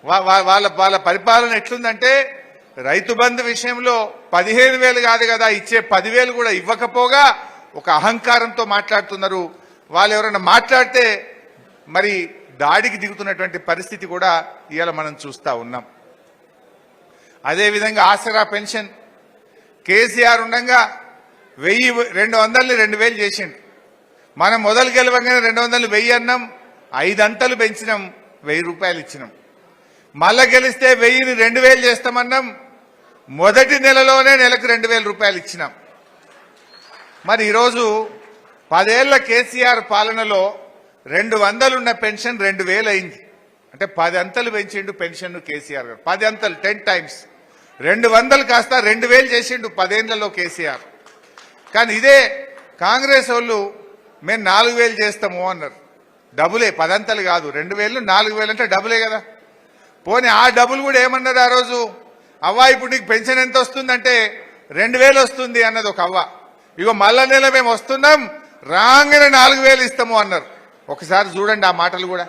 వాళ్ళ పరిపాలన ఎట్లుందంటే రైతు బంధు విషయంలో 15,000 కాదు కదా ఇచ్చే 10,000 కూడా ఇవ్వకపోగా ఒక అహంకారంతో మాట్లాడుతున్నారు. వాళ్ళు ఎవరైనా మాట్లాడితే మరి దాడికి దిగుతున్నటువంటి పరిస్థితి కూడా ఇవాళ మనం చూస్తా ఉన్నాం. అదేవిధంగా ఆసరా పెన్షన్ కేసీఆర్ ఉండగా 200ని 2,000 చేసిండు. మనం మొదలు గెలవగానే 200 1000 అన్నాం, 5 అంతలు పెంచినాం, 1000 రూపాయలు ఇచ్చినాం. మళ్ళా గెలిస్తే 1000ని 2,000 చేస్తామన్నాం, మొదటి నెలలోనే నెలకు 2,000 రూపాయలు ఇచ్చినాం. మరి ఈరోజు 10 ఏళ్ల కేసీఆర్ పాలనలో 200 ఉన్న పెన్షన్ 2,000 అయింది. అంటే 10 అంతలు పెంచిండు పెన్షన్ కేసీఆర్ గారు. 10 అంతలు 10 టైమ్స్ 200 కాస్త 2,000 చేసిండు 10 ఏళ్లలో కేసీఆర్. కానీ ఇదే కాంగ్రెస్ వాళ్ళు మేము 4,000 చేస్తాము అన్నారు. డబులే, 10 అంతలు కాదు, 2,000 4,000 అంటే డబులే కదా. పోనీ ఆ డబుల్ కూడా ఏమన్నారు ఆ రోజు, అవ్వ ఇప్పుడు నీకు పెన్షన్ ఎంత వస్తుందంటే 2,000 వస్తుంది అన్నది ఒక అవ్వ. ఇగో మళ్ళా నెల మేము వస్తున్నాం రాగానే 4,000 ఇస్తాము అన్నారు. ఒకసారి చూడండి ఆ మాటలు కూడా.